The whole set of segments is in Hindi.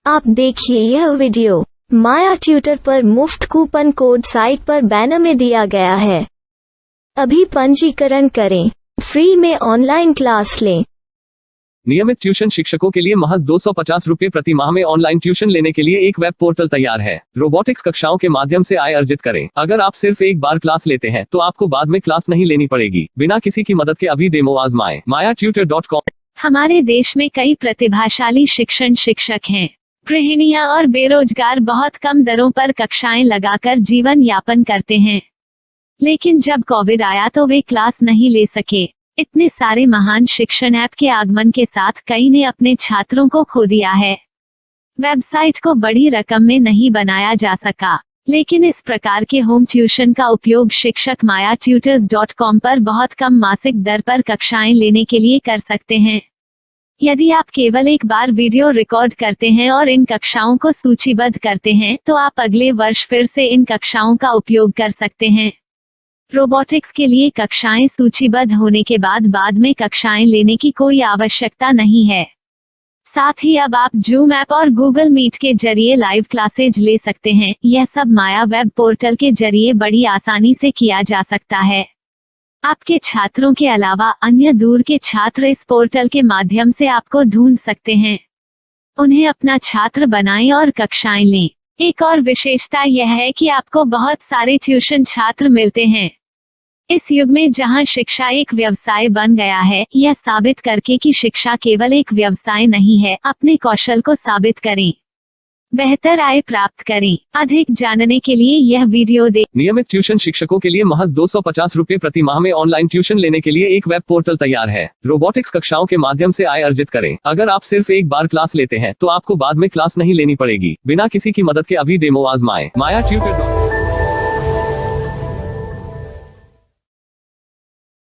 आप देखिए यह वीडियो माया ट्यूटर पर मुफ्त कूपन कोड साइट पर बैनर में दिया गया है। अभी पंजीकरण करें, फ्री में ऑनलाइन क्लास लें। नियमित ट्यूशन शिक्षकों के लिए महज 250 रुपये प्रति माह में ऑनलाइन ट्यूशन लेने के लिए एक वेब पोर्टल तैयार है। रोबोटिक्स कक्षाओं के माध्यम से आय अर्जित करें। अगर आप सिर्फ एक बार क्लास लेते हैं तो आपको बाद में क्लास नहीं लेनी पड़ेगी। बिना किसी की मदद के अभी डेमो आजमाएं। mayatutor.com। हमारे देश में कई प्रतिभाशाली शिक्षक हैं। गृहिणियां और बेरोजगार बहुत कम दरों पर कक्षाएं लगाकर जीवन यापन करते हैं, लेकिन जब कोविड आया तो वे क्लास नहीं ले सके। इतने सारे महान शिक्षण ऐप के आगमन के साथ कई ने अपने छात्रों को खो दिया है। वेबसाइट को बड़ी रकम में नहीं बनाया जा सका, लेकिन इस प्रकार के होम ट्यूशन का उपयोग शिक्षक mayatutors.com पर बहुत कम मासिक दर पर कक्षाएं लेने के लिए कर सकते हैं। यदि आप केवल एक बार वीडियो रिकॉर्ड करते हैं और इन कक्षाओं को सूचीबद्ध करते हैं तो आप अगले वर्ष फिर से इन कक्षाओं का उपयोग कर सकते हैं। रोबोटिक्स के लिए कक्षाएं सूचीबद्ध होने के बाद में कक्षाएं लेने की कोई आवश्यकता नहीं है। साथ ही अब आप जूम ऐप और गूगल मीट के जरिए लाइव क्लासेज ले सकते हैं। यह सब माया वेब पोर्टल के जरिए बड़ी आसानी से किया जा सकता है। आपके छात्रों के अलावा अन्य दूर के छात्र इस पोर्टल के माध्यम से आपको ढूंढ सकते हैं। उन्हें अपना छात्र बनाएं और कक्षाएं लें। एक और विशेषता यह है कि आपको बहुत सारे ट्यूशन छात्र मिलते हैं। इस युग में जहां शिक्षा एक व्यवसाय बन गया है, यह साबित करके कि शिक्षा केवल एक व्यवसाय नहीं है, अपने कौशल को साबित करें, बेहतर आय प्राप्त करें। अधिक जानने के लिए यह वीडियो देखें। नियमित ट्यूशन शिक्षकों के लिए महज 250 रुपये प्रति माह में ऑनलाइन ट्यूशन लेने के लिए एक वेब पोर्टल तैयार है। रोबोटिक्स कक्षाओं के माध्यम से आय अर्जित करें। अगर आप सिर्फ एक बार क्लास लेते हैं तो आपको बाद में क्लास नहीं लेनी पड़ेगी। बिना किसी की मदद के अभी डेमो आजमाएं। mayatutor.com।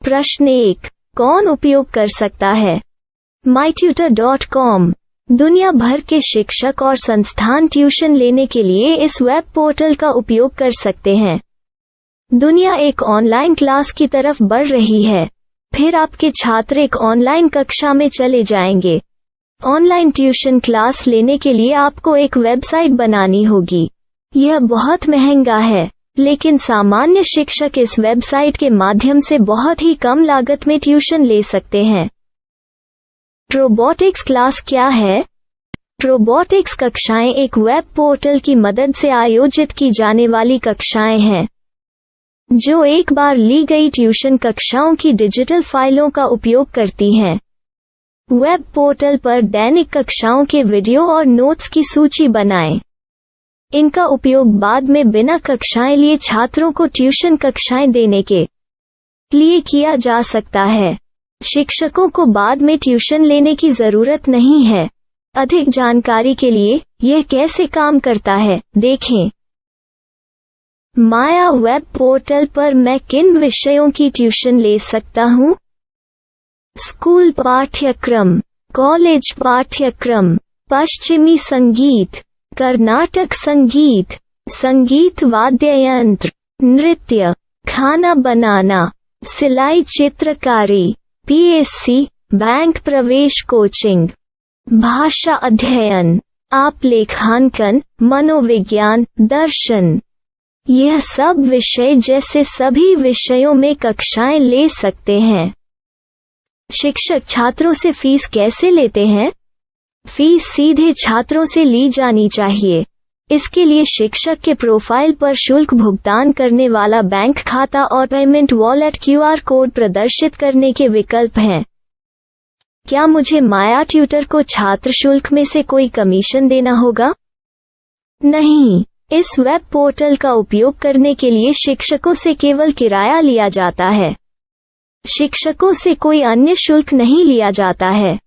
प्रश्न 1, कौन उपयोग कर सकता है? mytutor.com दुनिया भर के शिक्षक और संस्थान ट्यूशन लेने के लिए इस वेब पोर्टल का उपयोग कर सकते हैं। दुनिया एक ऑनलाइन क्लास की तरफ बढ़ रही है, फिर आपके छात्र एक ऑनलाइन कक्षा में चले जाएंगे। ऑनलाइन ट्यूशन क्लास लेने के लिए आपको एक वेबसाइट बनानी होगी। यह बहुत महंगा है, लेकिन सामान्य शिक्षक इस वेबसाइट के माध्यम से बहुत ही कम लागत में ट्यूशन ले सकते हैं। रोबोटिक्स क्लास क्या है? रोबोटिक्स कक्षाएं एक वेब पोर्टल की मदद से आयोजित की जाने वाली कक्षाएं हैं, जो एक बार ली गई ट्यूशन कक्षाओं की डिजिटल फाइलों का उपयोग करती हैं। वेब पोर्टल पर दैनिक कक्षाओं के वीडियो और नोट्स की सूची बनाएं। इनका उपयोग बाद में बिना कक्षाएं लिए छात्रों को ट्यूशन कक्षाएं देने के लिए किया जा सकता है। शिक्षकों को बाद में ट्यूशन लेने की जरूरत नहीं है। अधिक जानकारी के लिए यह कैसे काम करता है देखें। माया वेब पोर्टल पर मैं किन विषयों की ट्यूशन ले सकता हूँ? स्कूल पाठ्यक्रम, कॉलेज पाठ्यक्रम, पश्चिमी संगीत, कर्नाटक संगीत, संगीत वाद्य यंत्र, नृत्य, खाना बनाना, सिलाई चित्रकारी, पीएससी, बैंक प्रवेश कोचिंग, भाषा अध्ययन, आप लेखांकन, मनोविज्ञान, दर्शन। यह सब विषय जैसे सभी विषयों में कक्षाएं ले सकते हैं। शिक्षक छात्रों से फीस कैसे लेते हैं? फीस सीधे छात्रों से ली जानी चाहिए। इसके लिए शिक्षक के प्रोफाइल पर शुल्क भुगतान करने वाला बैंक खाता और पेमेंट वॉलेट क्यूआर कोड प्रदर्शित करने के विकल्प हैं। क्या मुझे माया ट्यूटर को छात्र शुल्क में से कोई कमीशन देना होगा? नहीं, इस वेब पोर्टल का उपयोग करने के लिए शिक्षकों से केवल किराया लिया जाता है। शिक्षकों से कोई अन्य शुल्क नहीं लिया जाता है।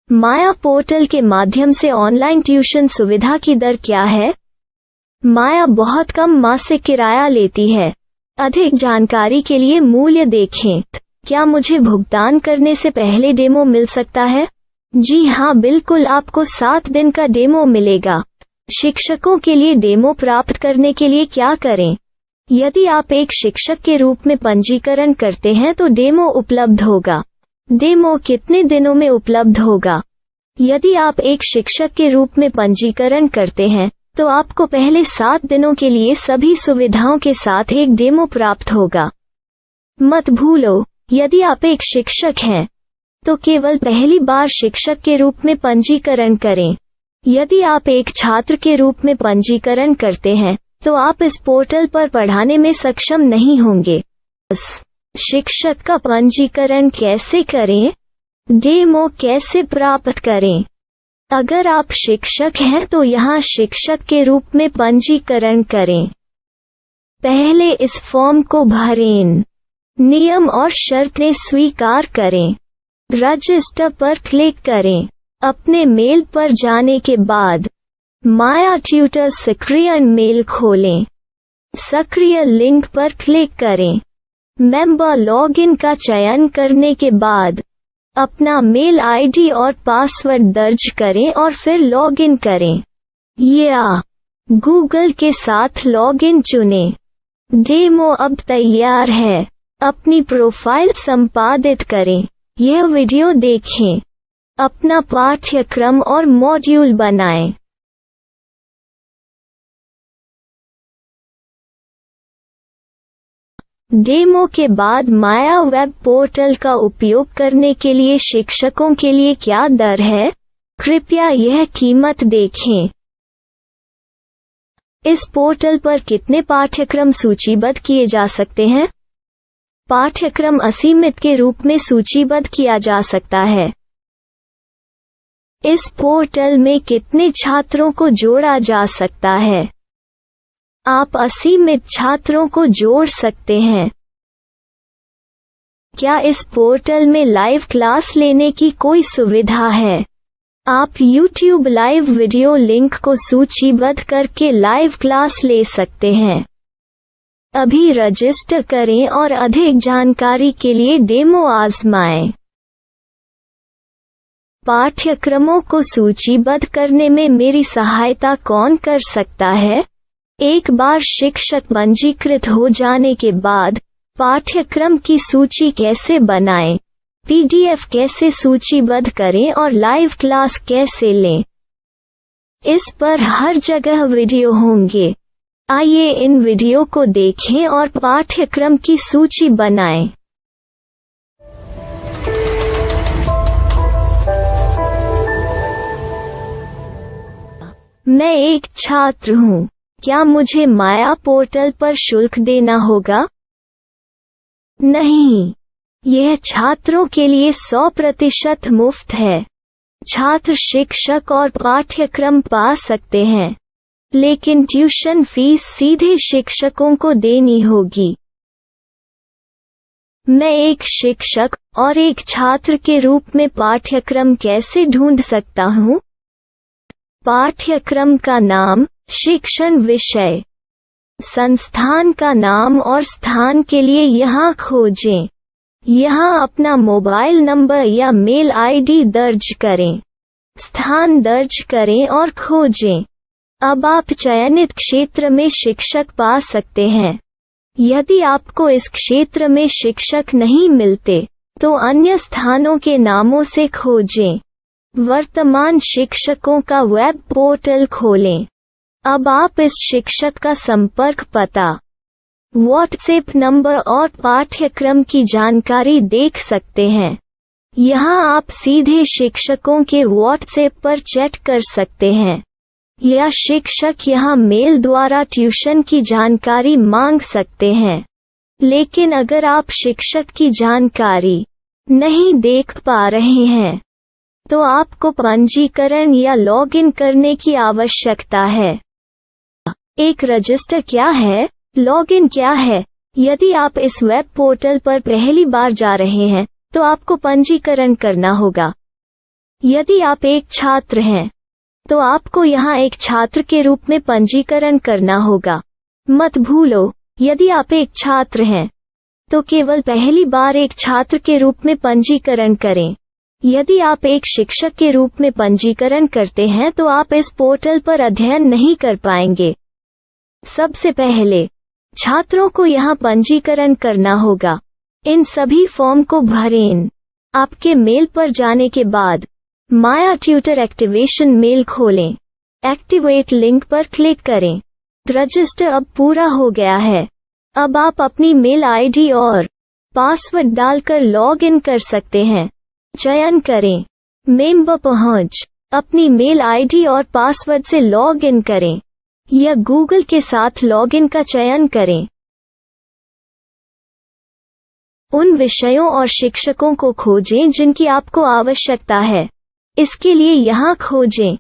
माया पोर्टल के माध्यम से ऑनलाइन ट्यूशन सुविधा की दर क्या है? माया बहुत कम मासिक किराया लेती है। अधिक जानकारी के लिए मूल्य देखें। क्या मुझे भुगतान करने से पहले डेमो मिल सकता है? जी हाँ, बिल्कुल, आपको 7 दिन का डेमो मिलेगा। शिक्षकों के लिए डेमो प्राप्त करने के लिए क्या करें? यदि आप एक शिक्षक के रूप में पंजीकरण करते हैं तो डेमो उपलब्ध होगा। डेमो कितने दिनों में उपलब्ध होगा? यदि आप एक शिक्षक के रूप में पंजीकरण करते हैं तो आपको पहले 7 दिनों के लिए सभी सुविधाओं के साथ एक डेमो प्राप्त होगा। मत भूलो, यदि आप एक शिक्षक हैं तो केवल पहली बार शिक्षक के रूप में पंजीकरण करें। यदि आप एक छात्र के रूप में पंजीकरण करते हैं तो आप इस पोर्टल पर पढ़ाने में सक्षम नहीं होंगे। शिक्षक का पंजीकरण कैसे करें? डेमो कैसे प्राप्त करें? अगर आप शिक्षक हैं तो यहाँ शिक्षक के रूप में पंजीकरण करें। पहले इस फॉर्म को भरें, नियम और शर्तें स्वीकार करें, रजिस्टर पर क्लिक करें। अपने मेल पर जाने के बाद माया ट्यूटर सक्रिय मेल खोलें। सक्रिय लिंक पर क्लिक करें। मेंबर लॉगिन का चयन करने के बाद अपना मेल आईडी और पासवर्ड दर्ज करें और फिर लॉगिन करें या गूगल के साथ लॉगिन चुनें। डेमो अब तैयार है। अपनी प्रोफाइल संपादित करें। यह वीडियो देखें। अपना पाठ्यक्रम और मॉड्यूल बनाएं। डेमो के बाद माया वेब पोर्टल का उपयोग करने के लिए शिक्षकों के लिए क्या दर है? कृपया यह कीमत देखें। इस पोर्टल पर कितने पाठ्यक्रम सूचीबद्ध किए जा सकते हैं? पाठ्यक्रम असीमित के रूप में सूचीबद्ध किया जा सकता है। इस पोर्टल में कितने छात्रों को जोड़ा जा सकता है? आप असीमित छात्रों को जोड़ सकते हैं। क्या इस पोर्टल में लाइव क्लास लेने की कोई सुविधा है? आप YouTube लाइव वीडियो लिंक को सूचीबद्ध करके लाइव क्लास ले सकते हैं। अभी रजिस्टर करें और अधिक जानकारी के लिए डेमो आजमाएं। पाठ्यक्रमों को सूचीबद्ध करने में मेरी सहायता कौन कर सकता है? एक बार शिक्षक पंजीकृत हो जाने के बाद पाठ्यक्रम की सूची कैसे बनाएं, PDF कैसे सूचीबद्ध करें और लाइव क्लास कैसे लें, इस पर हर जगह वीडियो होंगे। आइए इन वीडियो को देखें और पाठ्यक्रम की सूची बनाएं। मैं एक छात्र हूँ। क्या मुझे माया पोर्टल पर शुल्क देना होगा? नहीं, यह छात्रों के लिए 100% मुफ्त है। छात्र शिक्षक और पाठ्यक्रम पा सकते हैं, लेकिन ट्यूशन फीस सीधे शिक्षकों को देनी होगी। मैं एक शिक्षक और एक छात्र के रूप में पाठ्यक्रम कैसे ढूंढ सकता हूँ? पाठ्यक्रम का नाम, शिक्षण विषय, संस्थान का नाम और स्थान के लिए यहाँ खोजें। यहाँ अपना मोबाइल नंबर या मेल आईडी दर्ज करें। स्थान दर्ज करें और खोजें। अब आप चयनित क्षेत्र में शिक्षक पा सकते हैं। यदि आपको इस क्षेत्र में शिक्षक नहीं मिलते तो अन्य स्थानों के नामों से खोजें। वर्तमान शिक्षकों का वेब पोर्टल खोलें। अब आप इस शिक्षक का संपर्क पता, व्हाट्सएप नंबर और पाठ्यक्रम की जानकारी देख सकते हैं। यहाँ आप सीधे शिक्षकों के व्हाट्सएप पर चैट कर सकते हैं या शिक्षक यहाँ मेल द्वारा ट्यूशन की जानकारी मांग सकते हैं। लेकिन अगर आप शिक्षक की जानकारी नहीं देख पा रहे हैं तो आपको पंजीकरण या लॉगिन करने की आवश्यकता है। एक रजिस्टर क्या है? लॉगिन क्या है? यदि आप इस वेब पोर्टल पर पहली बार जा रहे हैं तो आपको पंजीकरण करना होगा। यदि आप एक छात्र हैं तो आपको यहाँ एक छात्र के रूप में पंजीकरण करना होगा। मत भूलो, यदि आप एक छात्र हैं तो केवल पहली बार एक छात्र के रूप में पंजीकरण करें। यदि आप एक शिक्षक के रूप में पंजीकरण करते हैं तो आप इस पोर्टल पर अध्ययन नहीं कर पाएंगे। सबसे पहले छात्रों को यहाँ पंजीकरण करना होगा। इन सभी फॉर्म को भरें। आपके मेल पर जाने के बाद माया ट्यूटर एक्टिवेशन मेल खोलें। एक्टिवेट लिंक पर क्लिक करें। रजिस्टर अब पूरा हो गया है। अब आप अपनी मेल आईडी और पासवर्ड डालकर लॉग इन कर सकते हैं। चयन करें मेंबर पहुंच। अपनी मेल आईडी और पासवर्ड से लॉग इन करें या गूगल के साथ लॉगिन का चयन करें। उन विषयों और शिक्षकों को खोजें जिनकी आपको आवश्यकता है। इसके लिए यहाँ खोजें।